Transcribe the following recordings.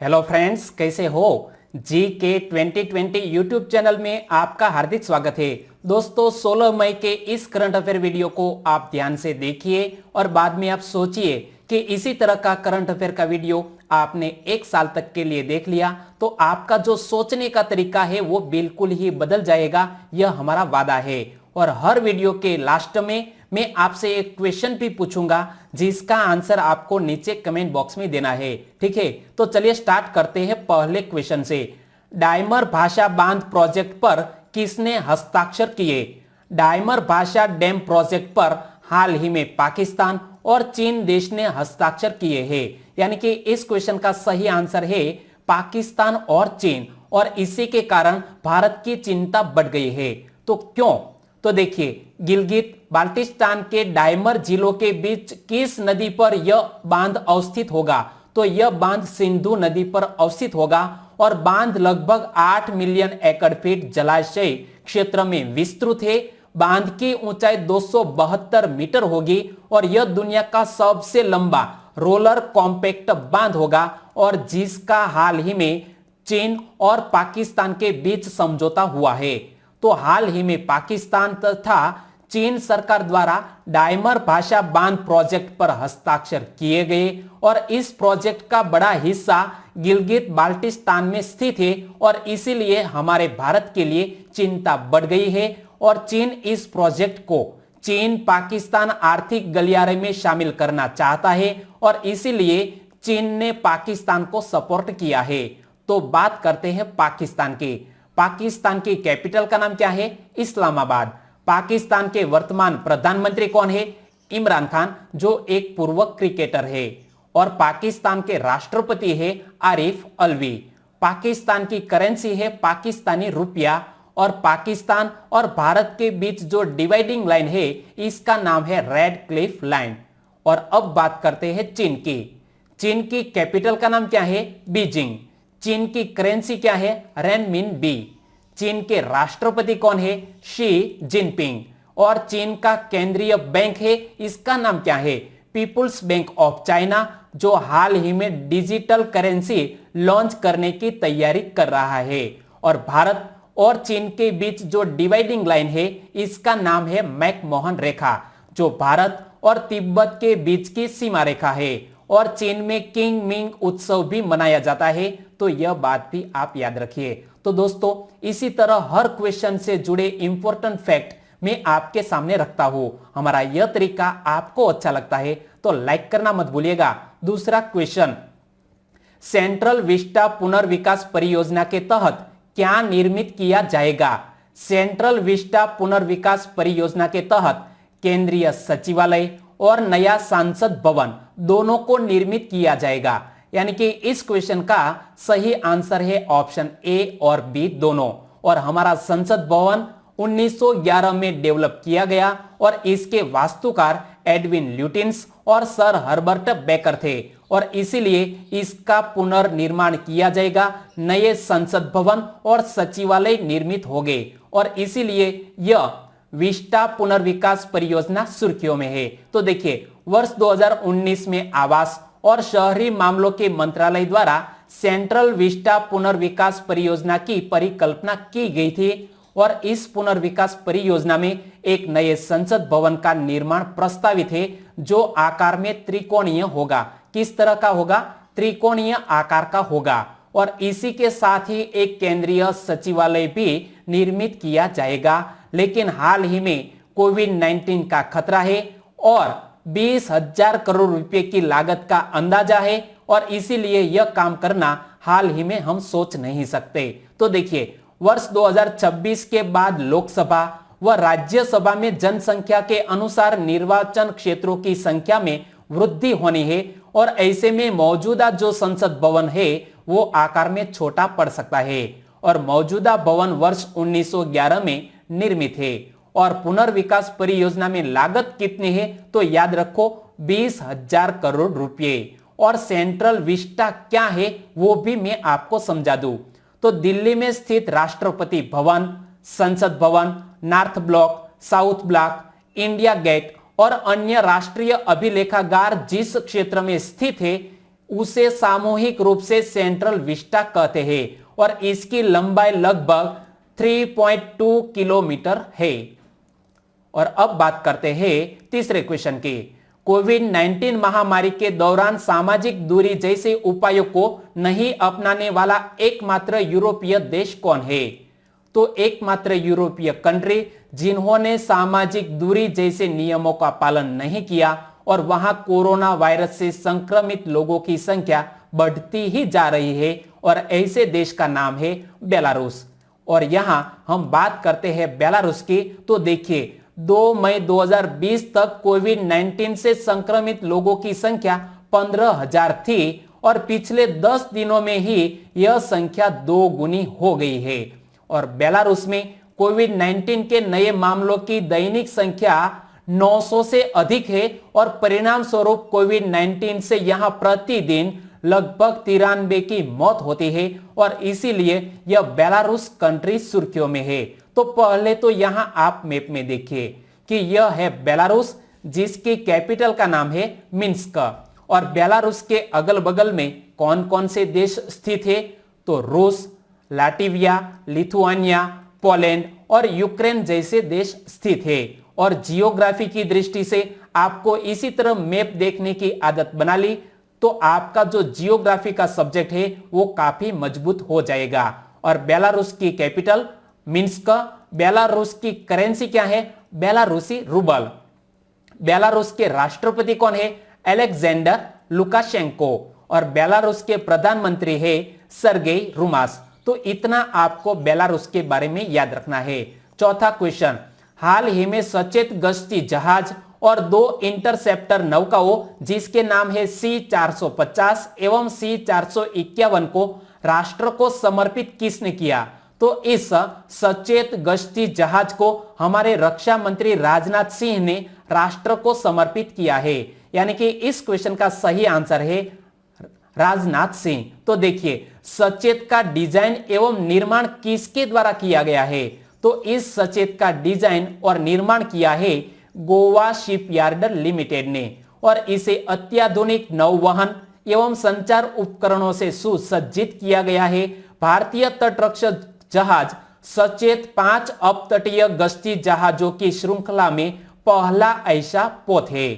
Hello friends, कैसे हो। जी के 2020 यूट्यूब चैनल में आपका हार्दिक स्वागत है। दोस्तों, 16 मई के इस करंट अफेयर वीडियो को आप ध्यान से देखिए और बाद में आप सोचिए कि इसी तरह का करंट अफेयर का वीडियो आपने एक साल तक के लिए देख लिया तो आपका जो सोचने का तरीका है वो बिल्कुल ही बदल जाएगा। यह हमारा वादा है। और हर वीडियो के लास्ट में मैं आपसे एक क्वेश्चन भी पूछूंगा जिसका आंसर आपको नीचे कमेंट बॉक्स में देना है। ठीक है, तो चलिए स्टार्ट करते हैं पहले क्वेश्चन से। डायमर भाषा बांध प्रोजेक्ट पर किसने हस्ताक्षर किए। डायमर भाषा डैम प्रोजेक्ट पर हाल ही में पाकिस्तान और चीन देश ने हस्ताक्षर किए हैं। यानी कि इस क्वेश्चन का सही आंसर है पाकिस्तान और चीन, और इसी के कारण भारत की चिंता बढ़ गई है। तो क्यों? तो देखिए, गिलगित बाल्टिस्तान के डायमर झीलों के बीच किस नदी पर यह बांध अवस्थित होगा। तो यह बांध सिंधु नदी पर अवस्थित होगा और बांध लगभग 8 मिलियन एकड़ फीट जलाशय क्षेत्र में विस्तृत है। बांध की ऊंचाई 272 मीटर होगी और यह दुनिया का सबसे लंबा रोलर कॉम्पैक्ट बांध होगा और जिसका हाल ही में चीन और पाकिस्तान के बीच समझौता हुआ है। तो हाल ही में पाकिस्तान तथा चीन सरकार द्वारा डायमर भाषा बांध प्रोजेक्ट पर हस्ताक्षर किए गए और इस प्रोजेक्ट का बड़ा हिस्सा गिलगित बाल्टिस्तान में स्थित है और इसीलिए हमारे भारत के लिए चिंता बढ़ गई है। और चीन इस प्रोजेक्ट को चीन पाकिस्तान आर्थिक गलियारे में शामिल करना चाहता है और इसीलिए चीन ने पाकिस्तान को सपोर्ट किया है। तो बात करते हैं पाकिस्तान की। पाकिस्तान की कैपिटल का नाम क्या है? इस्लामाबाद। पाकिस्तान के वर्तमान प्रधानमंत्री कौन है? इमरान खान, जो एक पूर्व क्रिकेटर है। और पाकिस्तान के राष्ट्रपति है आरिफ अलवी। पाकिस्तान की करेंसी है पाकिस्तानी रुपया और पाकिस्तान और भारत के बीच जो डिवाइडिंग लाइन है इसका नाम है रेड क्लिफ लाइन। और अब बात करते हैं चीन की। चीन की कैपिटल का नाम क्या है? बीजिंग। चीन की करेंसी क्या है? रेनमिनबी। चीन के राष्ट्रपति कौन है? Xi Jinping. और चीन का केंद्रीय बैंक है, इसका नाम क्या है? पीपुल्स बैंक ऑफ चाइना, जो हाल ही में डिजिटल करेंसी लॉन्च करने की तैयारी कर रहा है। और भारत और चीन के बीच जो डिवाइडिंग लाइन है इसका नाम है मैकमोहन रेखा, जो भारत और तिब्बत के बीच की सीमा रेखा है। और चीन में किंग मिंग उत्सव भी मनाया जाता है, तो यह बात भी आप याद रखिए। तो दोस्तों, इसी तरह हर क्वेश्चन से जुड़े इंपॉर्टेंट फैक्ट मैं आपके सामने रखता हूं। हमारा यह तरीका आपको अच्छा लगता है तो लाइक करना मत भूलिएगा। दूसरा क्वेश्चन, सेंट्रल विस्टा पुनर्विकास परियोजना के तहत क्या निर्मित किया जाएगा? सेंट्रल विस्टा पुनर्विकास परियोजना के तहत केंद्रीय सचिवालय और नया संसद भवन दोनों को निर्मित किया जाएगा। यानी कि इस क्वेश्चन का सही आंसर है ऑप्शन ए और बी दोनों। और हमारा संसद भवन 1911 में डेवलप किया गया और इसके वास्तुकार एडविन ल्यूटिन्स और सर हर्बर्ट बेकर थे और इसीलिए इसका पुनर्निर्माण किया जाएगा। नए संसद भवन और सचिवालय निर्मित होंगे और इसीलिए यह विस्टा पुनर्विकास परियोजना सुर्खियों में है। तो देखिए, वर्ष 2019 में आवास और शहरी मामलों के मंत्रालय द्वारा सेंट्रल विस्टा पुनर्विकास परियोजना की परिकल्पना की गई थी और इस पुनर्विकास परियोजना में एक नए संसद भवन का निर्माण प्रस्तावित है जो आकार में त्रिकोणीय होगा। किस तरह का होगा? त्रिकोणीय आकार का होगा। और इसी के साथ ही एक केंद्रीय सचिवालय भी निर्मित किया जाएगा। लेकिन हाल ही में कोविड-19 का खतरा है और 20,000 करोड़ रुपए की लागत का अंदाजा है और इसीलिए यह काम करना हाल ही में हम सोच नहीं सकते। तो देखिए, वर्ष 2026 के बाद लोकसभा व राज्यसभा में जनसंख्या के अनुसार निर्वाचन क्षेत्रों की संख्या में वृद्धि होनी है और ऐसे में मौजूदा जो संसद भवन है वो आकार में छोटा पड़ सकता है। और मौजूदा भवन वर्ष 1911 में निर्मित है। और पुनर्विकास परियोजना में लागत कितनी है? तो याद रखो 20,000 करोड़ रुपए। और सेंट्रल विस्टा क्या है वो भी मैं आपको समझा दूं। तो दिल्ली में स्थित राष्ट्रपति Bhavan, Sansad Bhavan, North Block, South Block, India Gate और अन्य राष्ट्रीय अभिलेखागार जिस क्षेत्र में स्थित है उसे सामूहिक रूप से सेंट्रल विस्टा कहते हैं और इसकी लंबाई लगभग 3.2 किलोमीटर है। और अब बात करते हैं तीसरे क्वेश्चन की। कोविड-19 महामारी के दौरान सामाजिक दूरी जैसे उपायों को नहीं अपनाने वाला एकमात्र यूरोपीय देश कौन है? तो एकमात्र यूरोपीय कंट्री जिन्होंने सामाजिक दूरी जैसे नियमों का पालन नहीं किया और वहां कोरोना वायरस से संक्रमित लोगों की संख्या बढ़ती ही जा रही है और ऐसे देश का नाम है बेलारूस। और यहां हम बात करते हैं बेलारूस की, तो देखिए 2 मई 2020 तक कोविड-19 से संक्रमित लोगों की संख्या 15,000 थी और पिछले 10 दिनों में ही यह संख्या 2 गुनी हो गई है। और बेलारूस में कोविड-19 के नए मामलों की दैनिक संख्या 900 से अधिक है और परिणाम स्वरूप कोविड-19 से यहां प्रतिदिन लगभग 93 की मौत होती है और इसीलिए यह बेलारूस कंट्री सुर्खियों में है। तो पहले तो यहां आप मैप में देखिए कि यह है बेलारूस, जिसकी कैपिटल का नाम है मिन्स्क। और बेलारूस के अगल बगल में कौन कौन से देश स्थित है? तो रूस, लाटविया, लिथुआनिया, पोलैंड और यूक्रेन जैसे देश स्थित है। और जियोग्राफी की दृष्टि से आपको इसी तरह मैप देखने की आदत बना ली तो आपका जो जियोग्राफी का सब्जेक्ट है वो काफी मजबूत हो जाएगा। और बेलारूस की कैपिटल मिन्स्क। बेलारूस की करेंसी क्या है? बेलारूसी रूबल। बेलारूस के राष्ट्रपति कौन है? Alexander Lukashenko. और बेलारूस के प्रधानमंत्री है सर्गेई रूमास। तो इतना आपको बेलारूस के बारे में याद रखना है। चौथा क्वेश्चन, हाल ही में सचेत गश्ती जहाज और 2 इंटरसेप्टर नौकाओं जिसके नाम है C-450 एवं C-451 को राष्ट्र को समर्पित किसने किया? तो इस सचेत गश्ती जहाज को हमारे रक्षा मंत्री राजनाथ सिंह ने राष्ट्र को समर्पित किया है। यानी कि इस क्वेश्चन का सही आंसर है राजनाथ सिंह। तो देखिए सचेत का डिजाइन एवं निर्माण किसके द्वारा किया गया है? तो इस सचेत का डिजाइन और निर्माण किया है गोवा शिपयार्ड लिमिटेड ने और इसे अत्याधुनिक नौवहन एवं संचार उपकरणों से सुसज्जित किया गया है। भारतीय तटरक्षक जहाज सचेत 5 अपतटीय गश्ती जहाजों की श्रृंखला में पहला ऐसा पोत है।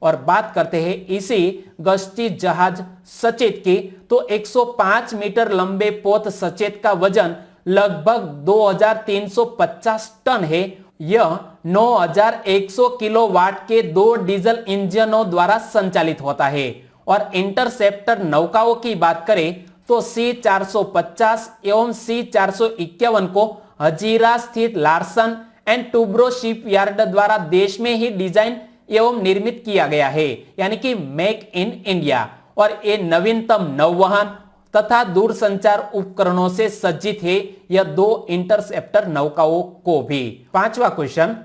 और बात करते हैं इसी गश्ती जहाज सचेत की, तो 105 मीटर लंबे पोत सचेत का वजन लगभग 2350 टन है। यह 9100 किलोवाट के 2 डीजल इंजनों द्वारा संचालित होता है। और इंटरसेप्टर नौकाओं की बात करें तो C-450 एवं C-451 को हजीरा स्थित लार्सन एंड टूब्रो शिपयार्ड द्वारा देश में ही डिजाइन एवं निर्मित किया गया है, यानी कि मेक इन इंडिया। और ये नवीनतम नौवहन तथा दूरसंचार उपकरणों से सज्जित है यह 2 इंटरसेप्टर नौकाओं को भी। 5वां क्वेश्चन,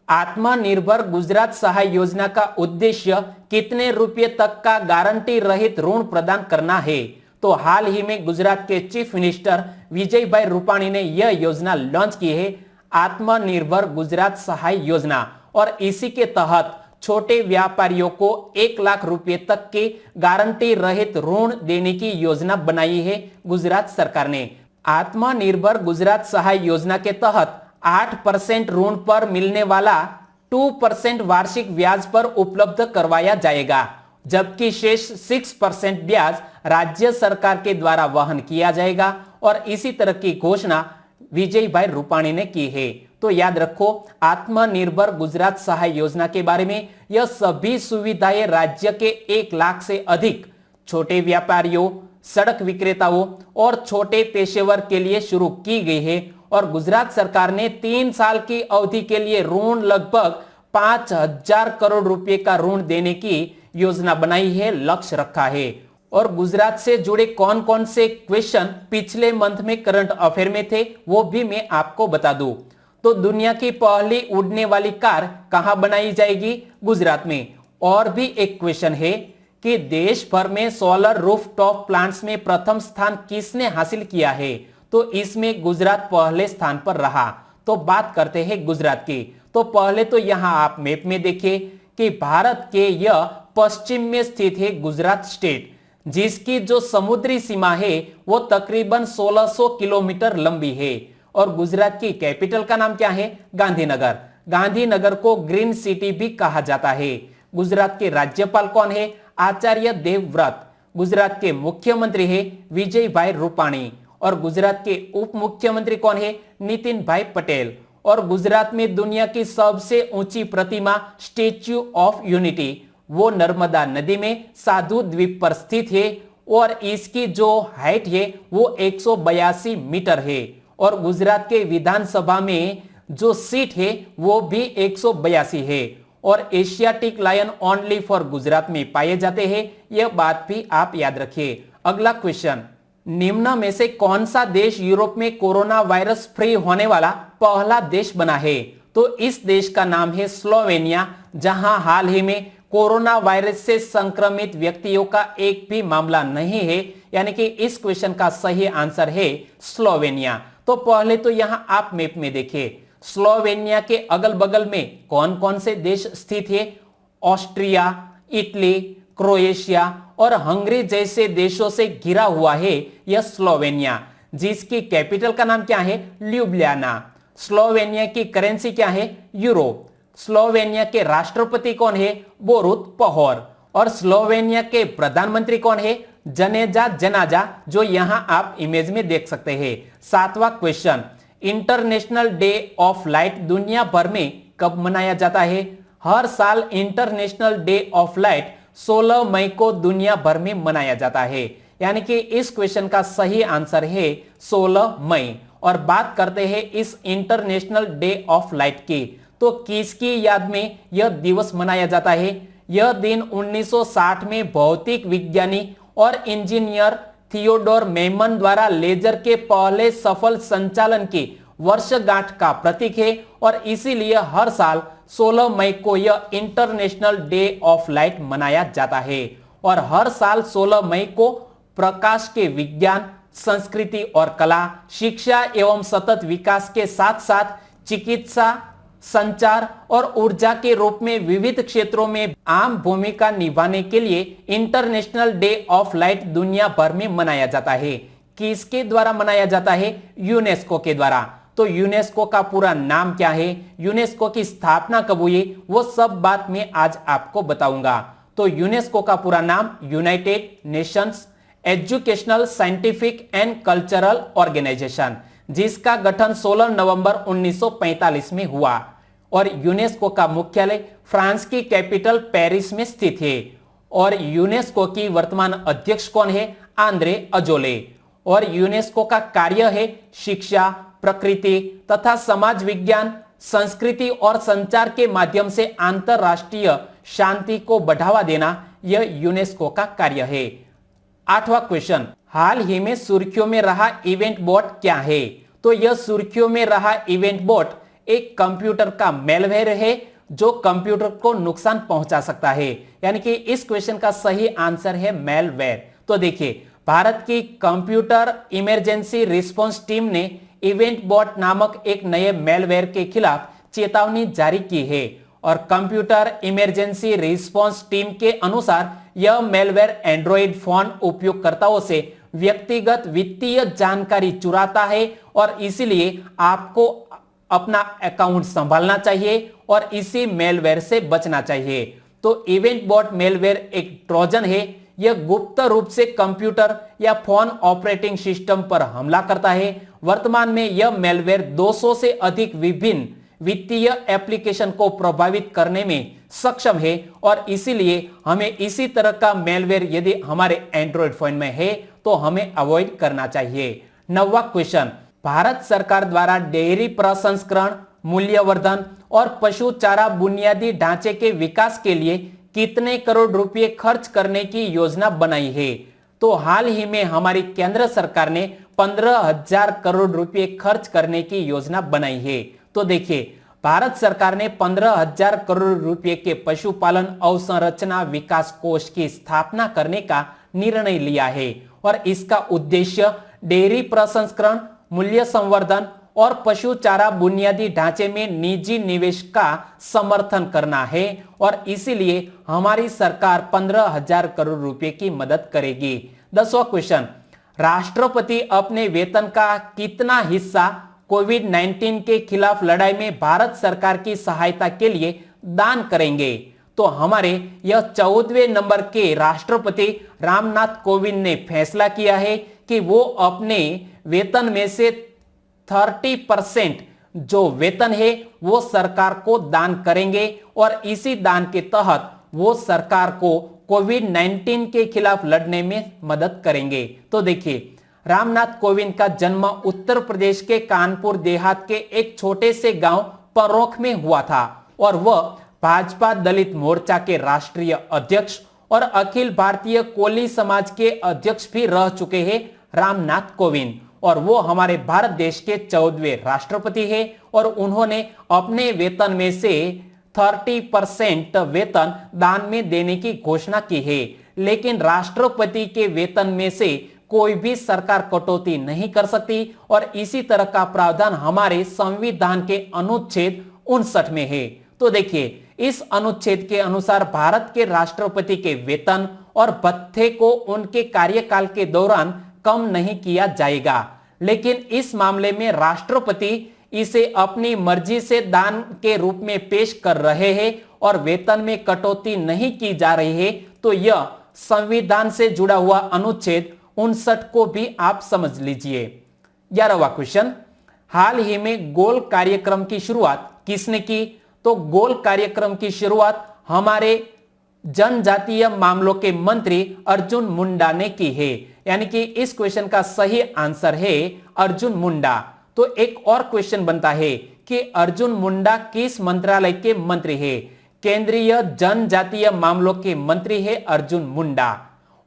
आत्मनिर्भर गुजरात सहाय योजना का उद्देश्य कितने रुपए तक का गारंटी रहित ऋण प्रदान करना है? तो हाल ही में गुजरात के चीफ मिनिस्टर विजय भाई रूपाणी ने यह योजना लॉन्च की है, आत्मनिर्भर गुजरात सहाय योजना। और इसी के तहत छोटे व्यापारियों को 1 लाख रुपए तक के गारंटी रहित ऋण देने की योजना बनाई है गुजरात सरकार ने। आत्मनिर्भर गुजरात सहाय योजना के तहत 8% ऋण पर मिलने वाला 2% वार्षिक ब्याज पर उपलब्ध करवाया जाएगा, जबकि शेष 6% ब्याज राज्य सरकार के द्वारा वहन किया जाएगा। और इसी तरह की घोषणा विजय भाई रूपाणी ने की है। तो याद रखो आत्मनिर्भर गुजरात सहाय योजना के बारे में, यह सभी सुविधाएं राज्य के 1 लाख से अधिक छोटे व्यापारियों, सड़क विक्रेताओं और छोटे पेशेवर के लिए शुरू की गई है। और गुजरात सरकार ने 3 साल की अवधि के लिए ऋण लगभग 5000 करोड़ रुपए का ऋण देने की योजना बनाई है, लक्ष्य रखा है। और गुजरात से जुड़े कौन कौन से क्वेश्चन पिछले मंथ में करंट अफेयर में थे वो भी मैं आपको बता दूं। तो दुनिया की पहली उड़ने वाली कार कहां बनाई जाएगी? गुजरात में। और भी एक क्वेश्चन है कि देश भर में सोलर रूफटॉप प्लांट्स में प्रथम स्थान किसने हासिल किया है? तो इसमें गुजरात पहले स्थान पर रहा। तो बात करते हैं गुजरात की। तो पहले तो यहां आप मैप में देखिए कि भारत के यह पश्चिम में स्थित है गुजरात स्टेट, जिसकी जो समुद्री सीमा है वो तकरीबन 1600 किलोमीटर लंबी है। और गुजरात की कैपिटल का नाम क्या है? गांधीनगर। गांधीनगर को ग्रीन सिटी भी कहा जाता है। गुजरात के राज्यपाल कौन है? आचार्य देवव्रत। गुजरात के मुख्यमंत्री है विजयभाई रूपाणी। और गुजरात के उप मुख्यमंत्री कौन है? नितिन भाई पटेल। और गुजरात में दुनिया की सबसे ऊंची प्रतिमा स्टेच्यू ऑफ यूनिटी वो नर्मदा नदी में साधु द्वीप पर स्थित है और इसकी जो हाइट है वो 182 मीटर है। और गुजरात के विधानसभा में जो सीट है वो भी 182 है। और Asiatic lion only for Gujarat में पाए जाते हैं, यह बात भी आप याद रखिए। अगला क्वेश्चन, निम्न में से कौन सा देश यूरोप में कोरोना वायरस फ्री होने वाला पहला देश बना है? तो इस देश का नाम है स्लोवेनिया, जहां हाल ही में कोरोना वायरस से संक्रमित व्यक्तियों का एक भी मामला नहीं है। यानी कि इस क्वेश्चन का सही आंसर है स्लोवेनिया। तो पहले तो यहां आप मैप में देखिए, स्लोवेनिया के अगल बगल में कौन कौन से देश स्थित है? ऑस्ट्रिया, इटली, क्रोएशिया और हंगरी जैसे देशों से घिरा हुआ है यह स्लोवेनिया, जिसकी कैपिटल का नाम क्या है? ल्यूब्लियाना। स्लोवेनिया की करेंसी क्या है? यूरो। स्लोवेनिया के राष्ट्रपति कौन है? बोरुत पहोर। और स्लोवेनिया के प्रधानमंत्री कौन है? जनेजा जनाजा, जो यहां आप इमेज में देख सकते हैं। 7वां question, international day of light दुनिया भर में कब मनाया जाता है? हर साल इंटरनेशनल डे ऑफ लाइट 16 मई को दुनिया भर में मनाया जाता है। यानी कि इस क्वेश्चन का सही आंसर है 16 मई। और बात करते हैं इस इंटरनेशनल डे ऑफ लाइट की, तो किसकी याद में यह दिवस मनाया जाता है? यह दिन 1960 में भौतिक विज्ञानी और इंजीनियर थियोडोर मेमन द्वारा लेजर के पहले सफल संचालन की वर्षगांठ का प्रतीक है। और इसीलिए हर साल 16 मई को यह इंटरनेशनल डे ऑफ लाइट मनाया जाता है। और हर साल 16 मई को प्रकाश के विज्ञान, संस्कृति और कला, शिक्षा एवं सतत विकास के साथ साथ चिकित्सा, संचार और ऊर्जा के रूप में विविध क्षेत्रों में आम भूमिका निभाने के लिए इंटरनेशनल डे ऑफ लाइट दुनिया भर में मनाया जाता है। किसके द्वारा मनाया जाता है? यूनेस्को के द्वारा। तो यूनेस्को का पूरा नाम क्या है? यूनेस्को की स्थापना कब हुई? वो सब बात मैं आज आपको बताऊंगा। तो यूनेस्को का पूरा नाम United Nations Educational, Scientific and Cultural Organization, जिसका गठन 16 नवंबर 1945 में हुआ। और यूनेस्को का मुख्यालय फ्रांस की कैपिटल पेरिस में स्थित है। और यूनेस्को की वर्तमान अध्यक्ष कौन है? Andre Azoulay. और यूनेस्को का कार्य है शिक्षा, प्रकृति तथा समाज विज्ञान, संस्कृति और संचार के माध्यम से अंतरराष्ट्रीय शांति को बढ़ावा देना, यह यूनेस्को का कार्य है। 8वां क्वेश्चन, हाल ही में सुर्खियों में रहा इवेंट बोट क्या है? तो यह सुर्खियों में रहा इवेंट बोट एक कंप्यूटर का मेलवेयर है जो कंप्यूटर को नुकसान पहुंचा सकता है। यानी कि इस क्वेश्चन का सही आंसर है मेलवेयर। तो देखिए, भारत की कंप्यूटर इमरजेंसी रिस्पांस टीम ने इवेंट बोट नामक एक नए मेलवेयर के खिलाफ चेतावनी जारी की है। और कंप्यूटर इमरजेंसी रिस्पांस टीम के अनुसार यह मेलवेयर एंड्रॉइड फोन उपयोगकर्ताओं से व्यक्तिगत वित्तीय जानकारी चुराता है और इसीलिए आपको अपना अकाउंट संभालना चाहिए और इसी मेलवेयर से बचना चाहिए। तो इवेंट बोट मेलवेयर एक ट्रोजन है। यह गुप्त रूप से कंप्यूटर या फोन ऑपरेटिंग सिस्टम पर हमला करता है। वर्तमान में यह मेलवेयर 200 से अधिक विभिन्न वित्तीय एप्लीकेशन को प्रभावित करने में सक्षम है और इसीलिए हमें इसी तरह का मेलवेयर यदि हमारे एंड्रॉइड फोन में है तो हमें अवॉइड करना चाहिए। 9वां क्वेश्चन, भारत सरकार द्वारा डेयरी प्रसंस्करण, मूल्यवर्धन और पशु चारा बुनियादी ढांचे के विकास के लिए कितने करोड़ रुपए खर्च करने की योजना बनाई है? तो हाल ही में हमारी केंद्र सरकार ने 15,000 करोड़ रुपए खर्च करने की योजना बनाई है। तो देखिए, भारत सरकार ने 15,000 करोड़ रुपए के पशुपालन अवसंरचना विकास कोष की स्थापना करने का निर्णय लिया है और इसका उद्देश्य डेयरी प्रसंस्करण, मूल्य संवर्धन और पशु चारा बुनियादी ढांचे में निजी निवेश का समर्थन करना है और इसीलिए हमारी सरकार 15,000 करोड़ रुपए की मदद करेगी। 10वां क्वेश्चन, राष्ट्रपति अपने वेतन का कितना हिस्सा कोविड-19 के खिलाफ लड़ाई में भारत सरकार की सहायता के लिए दान करेंगे? तो हमारे यह 14वें नंबर के राष्ट्रपति रामनाथ कोविंद ने फैसला किया है कि वो अपने वेतन में से 30% जो वेतन है वो सरकार को दान करेंगे और इसी दान के तहत वो सरकार को कोविड-19 के खिलाफ लड़ने में मदद करेंगे। तो देखिए, रामनाथ कोविंद का जन्म उत्तर प्रदेश के कानपुर देहात के एक छोटे से गांव परोख में हुआ था और वह भाजपा दलित मोर्चा के राष्ट्रीय अध्यक्ष और अखिल भारतीय कोली समाज के अध्यक्ष भी रह चुके हैं रामनाथ कोविंद, और वो हमारे भारत देश के 14वें राष्ट्रपति हैं और उन्होंने अपने वेतन में से 30% वेतन दान में देने की घोषणा की है। लेकिन राष्ट्रपति के वेतन में से कोई भी सरकार कटौती नहीं कर सकती और इसी तरह का प्रावधान हमारे संविधान के अनुच्छेद 59 में है। तो देखिए, इस अनुच्छेद के अनुसार भारत के राष्ट्रपति के वेतन और भत्ते को उनके कार्यकाल के दौरान कम नहीं किया जाएगा, लेकिन इस मामले में राष्ट्रपति इसे अपनी मर्जी से दान के रूप में पेश कर रहे हैं और वेतन में कटौती नहीं की जा रही है। तो यह संविधान से जुड़ा हुआ अनुच्छेद 59 को भी आप समझ लीजिए। 11वां क्वेश्चन, हाल ही में गोल कार्यक्रम की शुरुआत किसने की? तो गोल कार्यक्रम की शुरुआत हमारे जनजातीय मामलों के मंत्री अर्जुन मुंडा ने की है, यानी कि इस क्वेश्चन का सही आंसर है अर्जुन मुंडा। तो एक और क्वेश्चन बनता है कि अर्जुन मुंडा किस मंत्रालय के मंत्री है? केंद्रीय जनजातीय मामलों के मंत्री है अर्जुन मुंडा।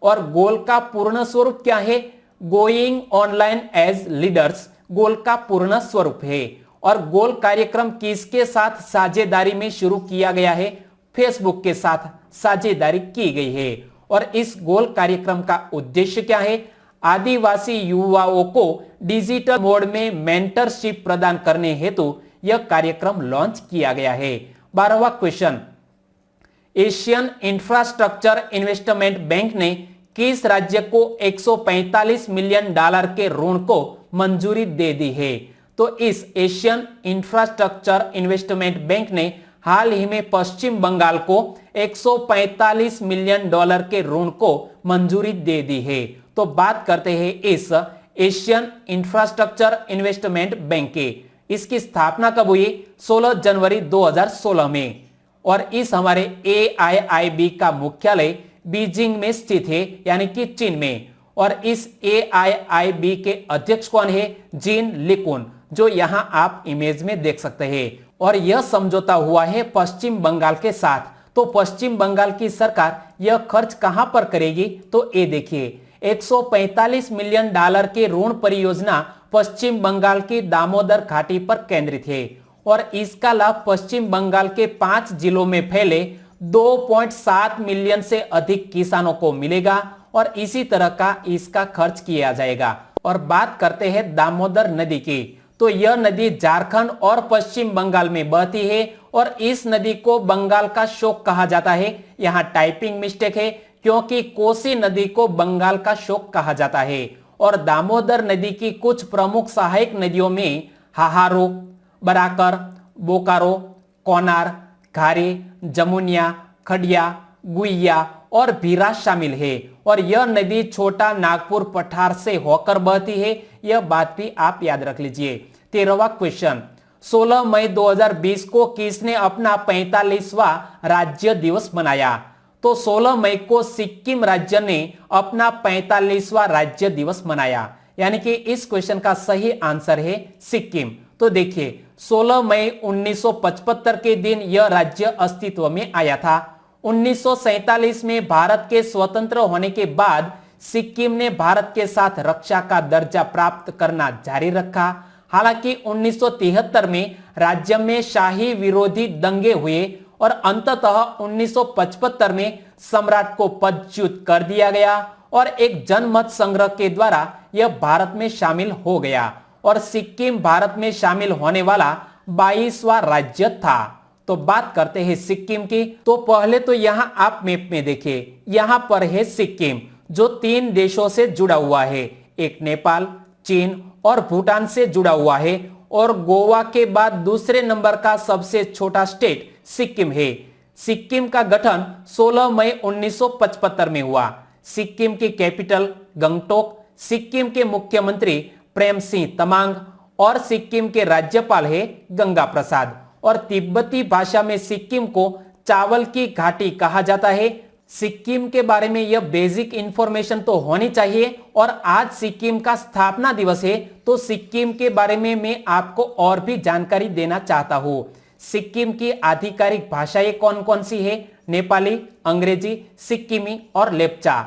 और गोल का पूर्ण स्वरूप क्या है? गोइंग ऑनलाइन एज लीडर्स गोल का पूर्ण स्वरूप है। और गोल कार्यक्रम किसके साथ साझेदारी में शुरू किया गया है? फेसबुक के साथ साझेदारी की गई है। और इस गोल कार्यक्रम का उद्देश्य क्या है? आदिवासी युवाओं को डिजिटल मोड में मेंटरशिप प्रदान करने हेतु यह कार्यक्रम लॉन्च किया गया है। 12वां question, Asian infrastructure investment bank ने किस राज्य को $145 मिलियन के ऋण को मंजूरी दे दी है? तो इस एशियन इंफ्रास्ट्रक्चर इन्वेस्टमेंट बैंक ने हाल ही में पश्चिम बंगाल को $145 मिलियन के ऋण को मंजूरी दे दी है। तो बात करते हैं इस एशियन इंफ्रास्ट्रक्चर इन्वेस्टमेंट बैंक के। इसकी स्थापना कब हुई? 16 जनवरी 2016 में। और इस हमारे AIIB का मुख्यालय बीजिंग में स्थित है, यानी कि चीन में। और इस AIIB के अध्यक्ष कौन है? जीन लिकुन, जो यहां आप इमेज में देख सकते हैं। और यह समझौता हुआ है पश्चिम बंगाल के साथ। तो पश्चिम बंगाल की सरकार यह खर्च कहां पर करेगी? तो ये देखिए, $145 मिलियन के ऋण परियोजना पश्चिम बंगाल की दामोदर घाटी पर केंद्रित है और इसका लाभ पश्चिम बंगाल के 5 जिलों में फैले 2.7 मिलियन से अधिक किसानों को मिलेगा और इसी तरह का इसका खर्च किया जाएगा। और बात करते हैं दामोदर नदी की। तो यह नदी झारखंड और पश्चिम बंगाल में बहती है और इस नदी को बंगाल का शोक कहा जाता है। यहाँ टाइपिंग मिस्टेक है, क्योंकि कोसी नदी को बंगाल का शोक कहा जाता है। और दामोदर नदी की कुछ प्रमुख सहायक नदियों में हाहारो, बराकर, बोकारो, कोनार, घारी, जमुनिया, खडिया, गुइया और भीरा शामिल है। और यह नदी छोटा नागपुर पठार से होकर बहती है, यह बात भी आप याद रख लीजिए। 13वां क्वेश्चन, 16 मई 2020 को किसने अपना 45वां राज्य दिवस मनाया? तो 16 मई को सिक्किम राज्य ने अपना 45वां राज्य दिवस मनाया, यानी कि इस क्वेश्चन का सही आंसर है सिक्किम। तो देखिए, 16 मई 1975 के दिन यह राज्य अस्तित्व में आया था। 1947 में भारत के स्वतंत्र होने के बाद सिक्किम ने भारत के साथ रक्षा का दर्जा प्राप्त करना जारी रखा। हालांकि 1973 में राज्य में शाही विरोधी दंगे हुए और अंततः 1975 में सम्राट को पदच्युत कर दिया गया और एक जनमत संग्रह के द्वारा यह भारत में शामिल हो गया। और सिक्किम भारत में शामिल होने वाला 22वां राज्य था। तो बात करते हैं सिक्किम की। तो पहले तो यहां आप मैप में देखिए, यहां पर है सिक्किम जो 3 देशों से जुड़ा हुआ है, एक नेपाल, चीन और भूटान से जुड़ा हुआ है। और गोवा के बाद दूसरे नंबर का सबसे छोटा स्टेट सिक्किम है। सिक्किम का गठन 16 मई 1975 में हुआ। सिक्किम की कैपिटल गंगटोक, सिक्किम के मुख्यमंत्री प्रेम सिंह तमांग और सिक्किम के राज्यपाल है गंगा प्रसाद। और तिब्बती भाषा में सिक्किम को चावल की घाटी कहा जाता है। सिक्किम के बारे में यह बेसिक इंफॉर्मेशन तो होनी चाहिए। और आज सिक्किम का स्थापना दिवस है, तो सिक्किम के बारे में मैं आपको और भी जानकारी देना चाहता हूं। सिक्किम की आधिकारिक भाषाएं कौन कौन सी है? नेपाली, अंग्रेजी, सिक्किमी और लेप्चा।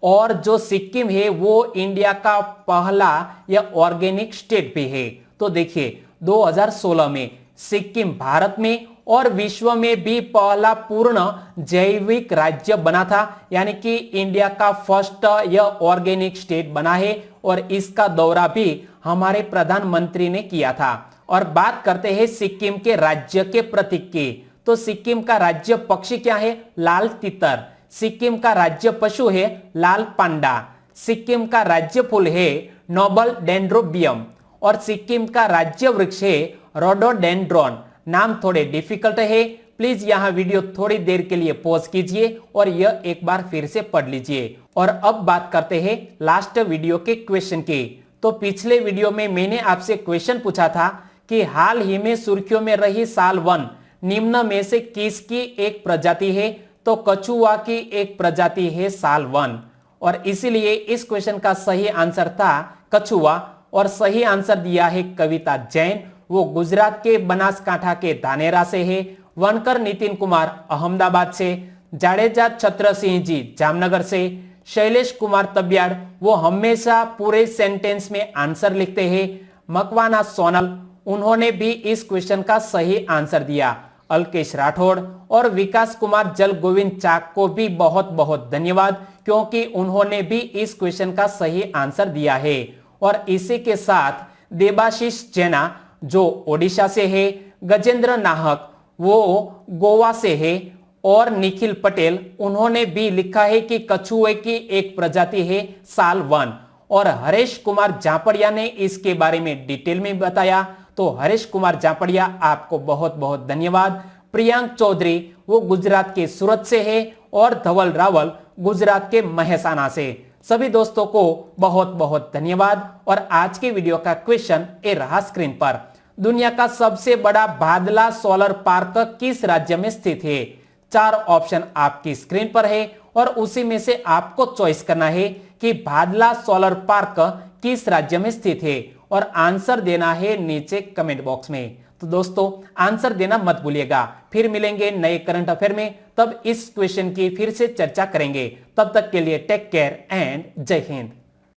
और जो सिक्किम है वो इंडिया का पहला या ऑर्गेनिक स्टेट भी है। तो देखिए 2016 में सिक्किम भारत में और विश्व में भी पहला पूर्ण जैविक राज्य बना था, यानी कि इंडिया का फर्स्ट यह ऑर्गेनिक स्टेट बना है। और इसका दौरा भी हमारे प्रधानमंत्री ने किया था। और बात करते हैं सिक्किम के राज्य के प्रतीक की। तो सिक्किम का राज्य पक्षी क्या है? लाल तितर। सिक्किम का राज्य पशु है लाल पांडा। सिक्किम का राज्य फूल है नोबल डेंड्रोबियम। और सिक्किम का राज्य वृक्ष है रोडोडेंड्रॉन। नाम थोड़े डिफिकल्ट है, प्लीज यहां वीडियो थोड़ी देर के लिए पॉज कीजिए और यह एक बार फिर से पढ़ लीजिए। और अब बात करते हैं लास्ट वीडियो के क्वेश्चन की। तो पिछले वीडियो में मैंने आपसे क्वेश्चन पूछा था कि हाल ही में सुर्खियों में रही सालवन निम्न में से किसकी एक प्रजाति है? तो कछुआ की एक प्रजाति है सालवन। और इसीलिए इस क्वेश्चन का सही आंसर था कछुआ। और सही आंसर दिया है कविता जैन, वो गुजरात के बनासकांठा के धानेरा से है। वनकर नितिन कुमार अहमदाबाद से, जाडेजा छत्र सिंह जी जामनगर से, शैलेश कुमार तबियाड़ वो हमेशा पूरे सेंटेंस में आंसर लिखते हैं। मकवाना सोनल उन्होंने भी इस क्वेश्चन का सही आंसर दिया। अलकेश राठौड़ और विकास कुमार जल गोविंद चाक को भी बहुत बहुत धन्यवाद, क्योंकि उन्होंने भी इस क्वेश्चन का सही आंसर दिया है। और इसी के साथ देबाशीष जैना जो ओडिशा से है, गजेंद्र नाहक वो गोवा से है, और निखिल पटेल उन्होंने भी लिखा है कि कछुए की एक प्रजाति है सालवन। और हरेश कुमार जापड़िया ने इसके बारे में डिटेल में बताया। तो हरेश कुमार जापड़िया आपको बहुत बहुत धन्यवाद। प्रियांक चौधरी वो गुजरात के सूरत से है, और धवल रावल गुजरात के महसाना से। सभी दोस्तों को बहुत बहुत धन्यवाद। और आज के वीडियो का क्वेश्चन ए रहा स्क्रीन पर। दुनिया का सबसे बड़ा भादला सोलर पार्क किस राज्य में स्थित है? 4 ऑप्शन आपकी स्क्रीन पर है, और उसी में से आपको चॉइस करना है कि भादला सोलर पार्क किस राज्य में स्थित है। और आंसर देना है नीचे कमेंट बॉक्स में। तो दोस्तों आंसर देना मत भूलिएगा। फिर मिलेंगे नए करंट अफेयर में, तब इस क्वेश्चन की फिर से चर्चा करेंगे। तब तक के लिए टेक केयर एंड जय हिंद।